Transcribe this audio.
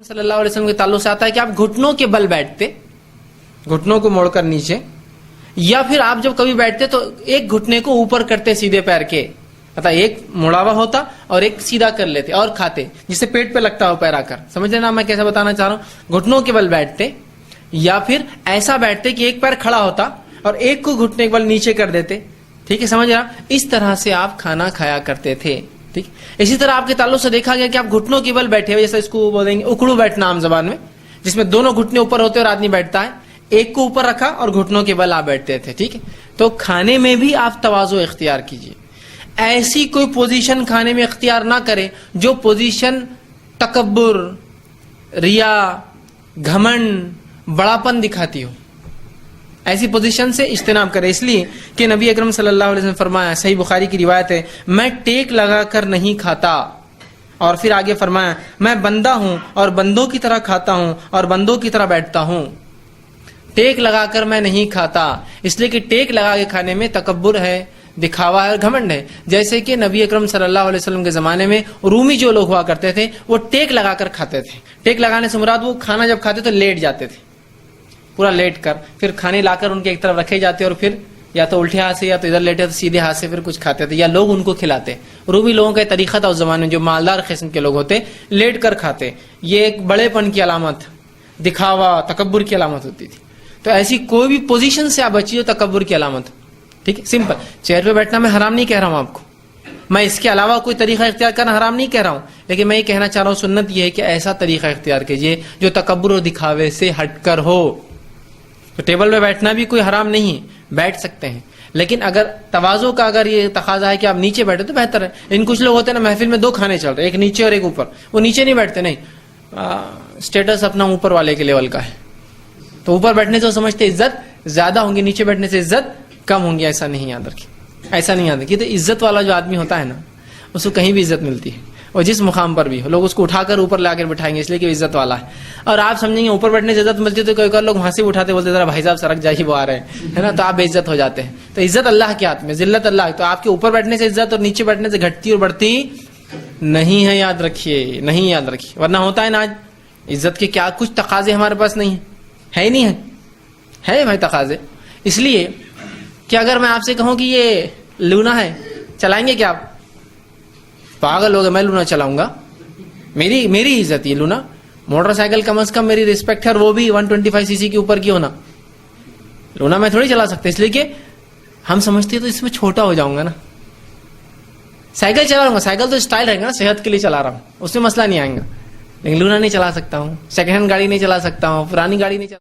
صلی اللہ علیہ وسلم کے تعلق سے آتا ہے کہ آپ گھٹنوں کے بل بیٹھتے، گھٹنوں کو موڑ کر نیچے، یا پھر آپ جب کبھی بیٹھتے تو ایک گھٹنے کو اوپر کرتے سیدھے پیر کے، مطلب ایک مڑا ہوا ہوتا اور ایک سیدھا کر لیتے اور کھاتے، جس سے پیٹ پہ لگتا ہو پیر آ کر. سمجھ لینا میں کیسا بتانا چاہ رہا ہوں. گھٹنوں کے بل بیٹھتے یا پھر ایسا بیٹھتے کہ ایک پیر کھڑا ہوتا اور ایک کو گھٹنے کے بل نیچے کر دیتے. ٹھیک ہے، سمجھ رہا؟ اس طرح سے آپ کھانا کھایا کرتے تھے. ٹھیک، اسی طرح آپ کے تعلق سے دیکھا گیا کہ آپ گھٹنوں کے بل بیٹھے ہوئے، جیسے اس کو بولیں گے اکڑو بیٹھنا عام زبان میں، جس میں دونوں گھٹنے اوپر ہوتے اور آدمی بیٹھتا ہے، ایک کو اوپر رکھا اور گھٹنوں کے بل آپ بیٹھتے تھے. ٹھیک ہے، تو کھانے میں بھی آپ تواضع اختیار کیجیے. ایسی کوئی پوزیشن کھانے میں اختیار نہ کرے جو پوزیشن تکبر، ریا، گھمنڈ، بڑاپن دکھاتی ہو. ایسی پوزیشن سے اجتناب کرے، اس لیے کہ نبی اکرم صلی اللہ علیہ وسلم فرمایا، صحیح بخاری کی روایت ہے، میں ٹیک لگا کر نہیں کھاتا. اور پھر آگے فرمایا، میں بندہ ہوں اور بندوں کی طرح کھاتا ہوں اور بندوں کی طرح بیٹھتا ہوں. ٹیک لگا کر میں نہیں کھاتا، اس لیے کہ ٹیک لگا کے کھانے میں تکبر ہے، دکھاوا ہے اور گھمنڈ ہے. جیسے کہ نبی اکرم صلی اللہ علیہ وسلم کے زمانے میں رومی جو لوگ ہوا کرتے تھے وہ ٹیک لگا کر کھاتے تھے. ٹیک لگانے سے مراد وہ کھانا جب کھاتے تو لیٹ جاتے تھے، پورا لیٹ کر، پھر کھانے لا کر ان کے ایک طرف رکھے جاتے اور پھر یا تو الٹے ہاتھ سے یا تو ادھر لیٹے تو سیدھے ہاتھ سے پھر کچھ کھاتے تھے، یا لوگ ان کو کھلاتے. رومی لوگوں کا طریقہ تھا اس زمانے میں، جو مالدار قسم کے لوگ ہوتے لیٹ کر کھاتے. یہ ایک بڑے پن کی علامت، دکھاوا، تکبر کی علامت ہوتی تھی. تو ایسی کوئی بھی پوزیشن سے آپ بچیے تکبر کی علامت. ٹھیک ہے، سمپل. چیئر پہ بیٹھنا میں حرام نہیں کہہ رہا ہوں آپ کو، میں اس کے علاوہ کوئی طریقہ اختیار کرنا حرام نہیں کہہ رہا ہوں، لیکن میں یہ کہنا چاہ رہا ہوں سنت یہ ہے کہ ایسا طریقہ اختیار کیجیے جو تکبر اور دکھاوے سے ہٹ کر ہو. تو ٹیبل پہ بیٹھنا بھی کوئی حرام نہیں ہے، بیٹھ سکتے ہیں، لیکن اگر تواضع کا اگر یہ تقاضا ہے کہ آپ نیچے بیٹھے تو بہتر ہے. ان کچھ لوگ ہوتے ہیں نا، محفل میں دو کھانے چل رہے، ایک نیچے اور ایک اوپر، وہ نیچے نہیں بیٹھتے، نہیں، اسٹیٹس اپنا اوپر والے کے لیول کا ہے، تو اوپر بیٹھنے سے سمجھتے عزت زیادہ ہوں گی، نیچے بیٹھنے سے عزت کم ہوں گی. ایسا نہیں یاد رکھیے، ایسا نہیں یاد رکھیے. تو عزت والا جو آدمی ہوتا ہے نا، اس کو کہیں بھی عزت ملتی ہے، اور جس مقام پر بھی لوگ اس کو اٹھا کر اوپر لا کر بٹھائیں گے، اس لیے کہ عزت والا ہے. اور آپ سمجھیں گے اوپر بیٹھنے سے عزت ملتی ہے تو کوئی لوگ ہنسی اٹھاتے بولتے ذرا بھائی صاحب سرک جائیے وہ آ رہے ہیں، ہے نا، تو آپ بے عزت ہو جاتے ہیں. تو عزت اللہ کے ہاتھ میں، ذلت اللہ. تو آپ کے اوپر بیٹھنے سے عزت اور نیچے بیٹھنے سے گھٹتی اور بڑھتی نہیں ہے، یاد رکھیے، نہیں یاد رکھیے. ورنہ ہوتا ہے نا آج عزت کے کیا کچھ تقاضے ہمارے پاس نہیں ہے ہی نہیں ہے بھائی تقاضے. اس لیے کہ اگر میں آپ سے کہوں کہ یہ لونا ہے، چلائیں گے کیا آپ؟ پاگل ہو گئے، میں لونا چلاؤں گا؟ میری عزت یہ لونا. موٹر سائیکل کم از کم میری ریسپیکٹ ہے، اور وہ بھی 125 cc کے اوپر کی ہونا. لونا میں تھوڑی چلا سکتا، اس لیے کہ ہم سمجھتے ہیں تو اس میں چھوٹا ہو جاؤں گا نا. سائیکل چلا رہا ہوں گا، سائیکل تو اسٹائل رہے گا نا، صحت کے لیے چلا رہا ہوں، اس میں مسئلہ نہیں آئے گا. لیکن لونا نہیں چلا سکتا ہوں، سیکنڈ ہینڈ گاڑی نہیں چلا سکتا ہوں، پرانی گاڑی نہیں چلا